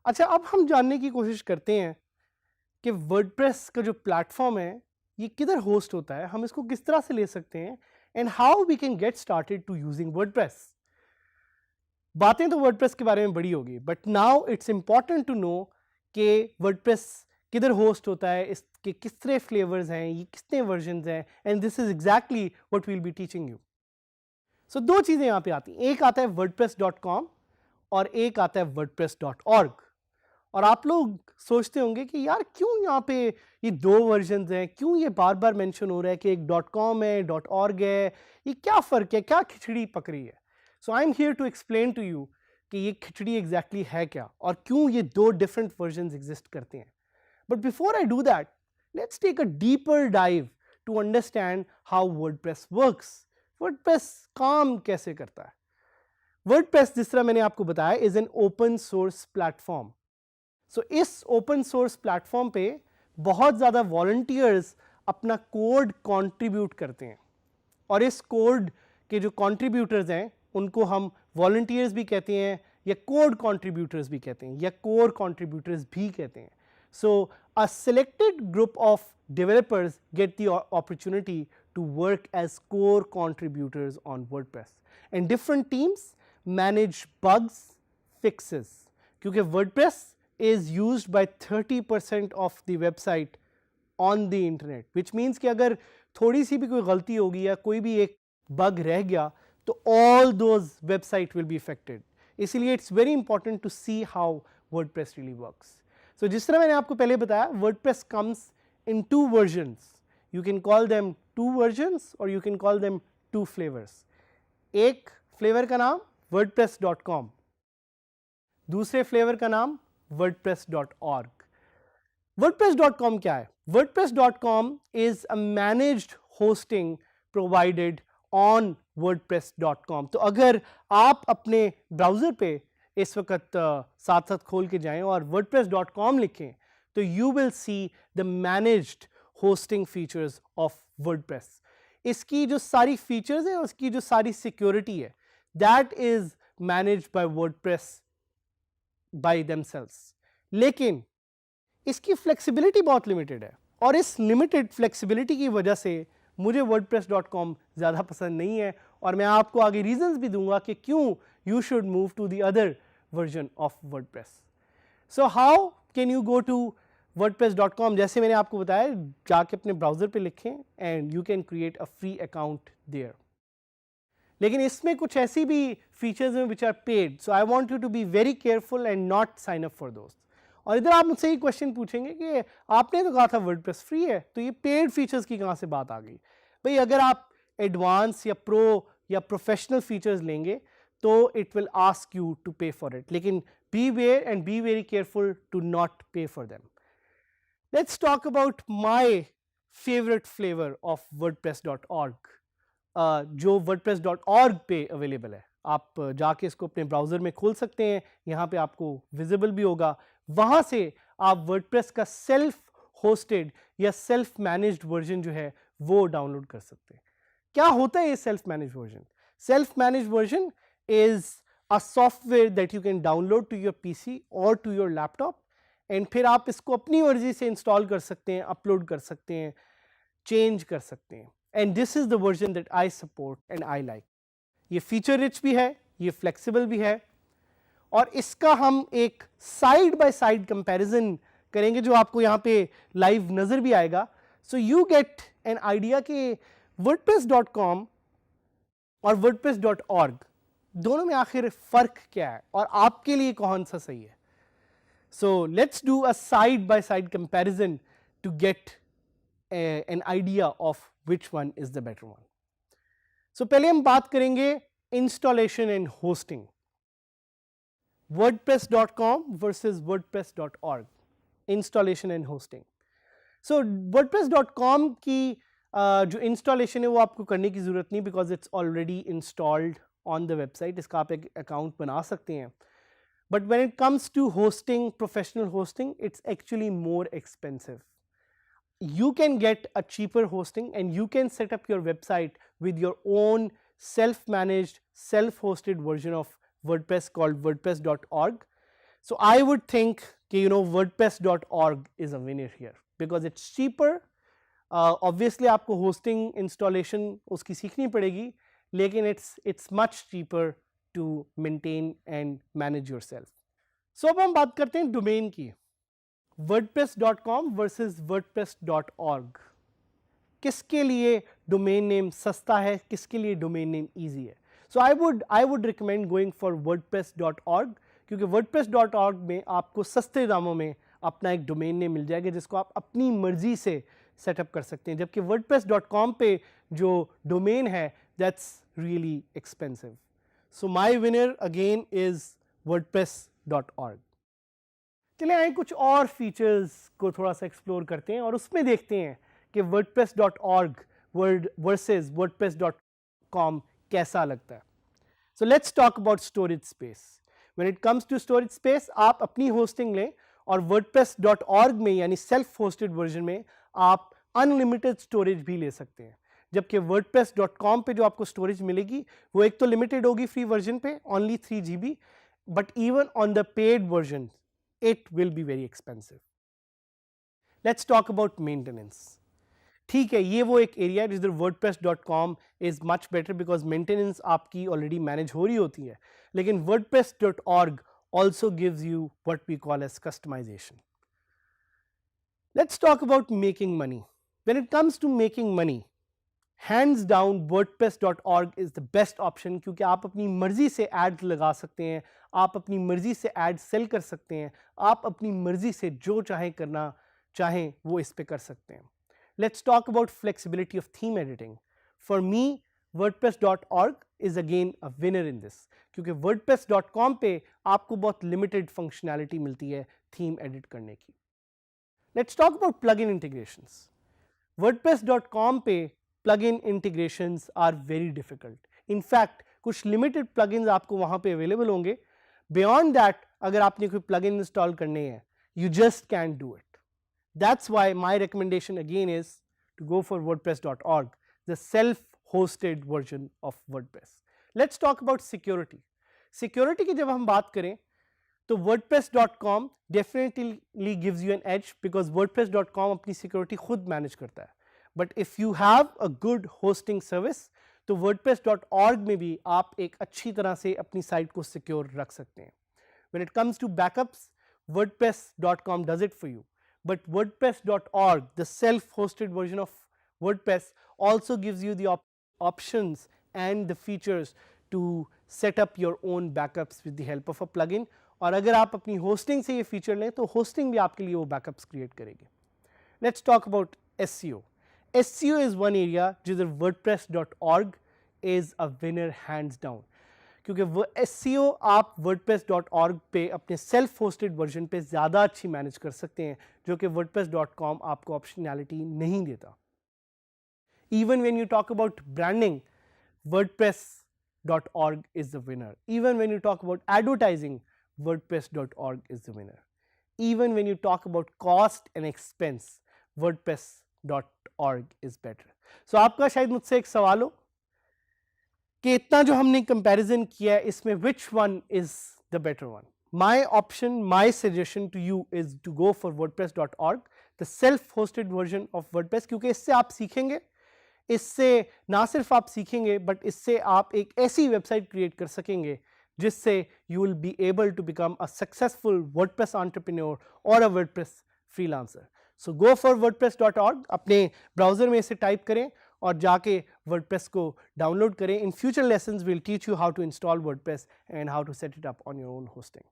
अच्छा, अब हम जानने की कोशिश करते हैं कि वर्डप्रेस का जो प्लेटफॉर्म है ये किधर होस्ट होता है, हम इसको किस तरह से ले सकते हैं and how we can get started to using WordPress. बातें तो वर्डप्रेस के बारे में बड़ी होगी, but now it's important to know कि वर्डप्रेस किधर होस्ट होता है, इसके किस तरह फ्लेवर्स हैं, ये कितने वर्जन्स हैं, and this is exactly what we will be teaching you. So दो चीज़ें यहाँ पे आती हैं, एक आता है wordpress.com और एक आता है wordpress.org। और आप लोग सोचते होंगे कि यार क्यों यहाँ पे ये दो वर्जन्स हैं, क्यों ये बार बार मेंशन हो रहा है कि एक .com है, .org है, ये क्या फ़र्क है, क्या खिचड़ी पक रही है। So I am here to explain to you कि ये खिचड़ी एग्जैक्टली है क्या और क्यों ये दो डिफरेंट वर्जन्स एग्जिस्ट करते हैं। But before I do that, let's take a deeper dive to understand how WordPress works. WordPress काम कैसे करता है। वर्डप्रेस, जिस तरह मैंने आपको बताया, is an open source platform. So इस ओपन सोर्स प्लेटफॉर्म पे बहुत ज़्यादा वॉलंटियर्स अपना कोड कंट्रीब्यूट करते हैं और इस कोड के जो कंट्रीब्यूटर्स हैं उनको हम वॉलंटियर्स भी कहते हैं या कोड कंट्रीब्यूटर्स भी कहते हैं या कोर कंट्रीब्यूटर्स भी कहते हैं। So a selected group of developers get the opportunity to work as core contributors on WordPress, and different teams manage bugs, fixes, क्योंकि WordPress is used by 30% of the website on the internet, which means कि अगर थोड़ी सी भी कोई गलती होगी या कोई भी एक बग रह गया तो all those website will be affected। इसीलिए it's very important to see how WordPress really works। So जिस तरह मैंने आपको पहले बताया, WordPress comes in two versions. You can call them two versions or you can call them two flavors. एक flavour का नाम wordpress.com, दूसरे फ्लेवर का नाम wordpress.org। wordpress.com क्या है? wordpress.com is a managed hosting provided on wordpress.com। तो अगर आप अपने ब्राउजर पे इस वक्त साथ साथ खोल के जाएं और wordpress.com लिखें तो you will see the managed hosting features of WordPress। इसकी जो सारी फीचर्स है, उसकी जो सारी सिक्योरिटी है, that is managed by WordPress by themselves। लेकिन इसकी फ्लेक्सिबिलिटी बहुत लिमिटेड है और इस लिमिटेड फ्लेक्सिबिलिटी की वजह से मुझे wordpress.com ज़्यादा पसंद नहीं है और मैं आपको आगे रीजंस भी दूंगा कि क्यों you should move to the other version of WordPress। So how can you go to wordpress.com? जैसे मैंने आपको बताया, जाके अपने ब्राउजर पे लिखें and you can create a free account there। लेकिन इसमें कुछ ऐसी भी फीचर्स हैं which are paid, so I want you to be very careful and not sign up for those। और इधर आप मुझसे ये क्वेश्चन पूछेंगे कि आपने तो कहा था वर्डप्रेस फ्री है, तो ये पेड फीचर्स की कहाँ से बात आ गई? भाई अगर आप एडवांस या प्रो या प्रोफेशनल फीचर्स लेंगे तो it will ask you to pay for it, लेकिन be aware and be very careful to not pay for them. Let's talk about my favourite flavour of wordpress.org, जो wordpress.org पे available है। आप जाके इसको अपने ब्राउजर में खोल सकते हैं, यहाँ पे आपको विजिबल भी होगा। वहाँ से आप वर्डप्रेस का सेल्फ होस्टेड या सेल्फ मैनेज्ड वर्जन जो है वो डाउनलोड कर सकते हैं। क्या होता है ये self managed version? Self managed version is a software that you can download to your PC और टू योर लैपटॉप, एंड फिर आप इसको अपनी मर्जी से इंस्टॉल कर सकते हैं, अपलोड कर सकते हैं, चेंज कर सकते हैं। And this is the version that I support and I like. ये फीचर रिच भी है, ये फ्लेक्सिबल भी है, और इसका हम एक साइड बाय साइड कंपैरिजन करेंगे जो आपको यहाँ पे लाइव नजर भी आएगा। So you get an idea कि wordpress.com और wordpress.org दोनों में आखिर फर्क क्या है और आपके लिए कौन सा सही है। So let's do a side by side comparison to get an idea of which one is the better one. So पहले हम बात करेंगे installation and hosting, wordpress.com versus wordpress.org, installation and hosting. So wordpress.com की जो installation है वो आपको करने की ज़रूरत नहीं, because it's already installed on the website. इसका आप एक अकाउंट बना सकते हैं. But when it comes to hosting, professional hosting, it's actually more expensive. You can get a cheaper hosting and you can set up your website with your own self-managed, self-hosted version of WordPress called WordPress.org. So I would think WordPress.org is a winner here because it's cheaper. Obviously आपको hosting installation उसकी सीखनी पड़ेगी, लेकिन it's much cheaper to maintain and manage yourself. So अब हम बात करते हैं domain की. WordPress.com versus WordPress.org. किसके लिए डोमेन नेम सस्ता है, किसके लिए डोमेन नेम इजी है? So I would recommend going for WordPress.org, क्योंकि WordPress.org में आपको सस्ते दामों में अपना एक डोमेन नेम मिल जाएगा जिसको आप अपनी मर्जी से सेटअप कर सकते हैं, जबकि WordPress.com पे जो डोमेन है that's really expensive. So my winner again is WordPress.org. चलिए आए कुछ और फीचर्स को थोड़ा सा एक्सप्लोर करते हैं और उसमें देखते हैं कि WordPress.org वर्सेस WordPress.com कैसा लगता है. So let's talk about storage space. When it comes to storage space, आप अपनी होस्टिंग लें और WordPress.org में यानी सेल्फ होस्टेड वर्जन में आप अनलिमिटेड स्टोरेज भी ले सकते हैं, जबकि WordPress.com पे जो आपको स्टोरेज मिलेगी वो एक तो लिमिटेड होगी फ्री वर्जन पे, only 3 GB, but even on the paid version it will be very expensive. Let's talk about maintenance. ठीक है, ये वो एक एरिया है जिधर WordPress.com is much better because maintenance आपकी already manage हो रही होती है, लेकिन WordPress.org also gives you what we call as customization. Let's talk about making money. When it comes to making money, hands down WordPress.org is the best option, क्योंकि आप अपनी मर्जी से एड लगा सकते हैं, आप अपनी मर्जी से एड सेल कर सकते हैं, आप अपनी मर्जी से जो चाहे करना चाहें वो इस पे कर सकते हैं. Let's talk about flexibility of theme editing. For me, WordPress.org is again a winner in this, क्योंकि WordPress.com पे आपको बहुत लिमिटेड फंक्शनैलिटी मिलती है थीम एडिट करने की. Let's talk about plugin integrations. WordPress.com पे plugin integrations are very difficult. In fact, कुछ limited plugins आपको वहाँ पे available होंगे. Beyond that, अगर आपने कोई plugin install करने हैं, you just can't do it. That's why my recommendation again is to go for WordPress.org, the self-hosted version of WordPress. Let's talk about security. Security की जब हम बात करें तो WordPress.com definitely gives you an edge because WordPress.com अपनी security खुद manage करता है. But if you have a good hosting service, तो WordPress.org में भी आप एक अच्छी तरह से अपनी साइट को सिक्योर रख सकते हैं. When it comes to backups, WordPress.com does it for you. But WordPress.org, the self-hosted version of WordPress, also gives you the options and the features to set up your own backups with the help of a plugin. और अगर आप अपनी hosting से ये feature लें तो hosting भी आपके लिए वो बैकअप्स क्रिएट करेगी. Let's talk about SEO. SEO is one area जिधर WordPress.org is a winner hands down, क्योंकि वो SEO आप WordPress.org पे अपने सेल्फ होस्टेड वर्जन पे ज़्यादा अच्छी मैनेज कर सकते हैं, जो कि WordPress.com आपको ऑप्शनैलिटी नहीं देता. Even when you talk about branding, WordPress.org is the winner. Even when you talk about advertising, WordPress.org is the winner. Even when you talk about cost and expense, WordPress.org is better. So आपका शायद मुझसे एक सवाल हो कि इतना जो हमने कंपैरिजन किया है इसमें which one is the better one? My option, my suggestion to you is to go for WordPress.org, the self-hosted version of WordPress, क्योंकि इससे आप सीखेंगे, इससे ना सिर्फ आप सीखेंगे बट इससे आप एक ऐसी वेबसाइट क्रिएट कर सकेंगे जिससे you will be able to become a successful WordPress entrepreneur or a WordPress freelancer. So go for WordPress.org, अपने ब्राउज़र में इसे टाइप करें और जाके WordPress को डाउनलोड करें. In future lessons we'll teach you how to install WordPress and how to set it up on your own hosting.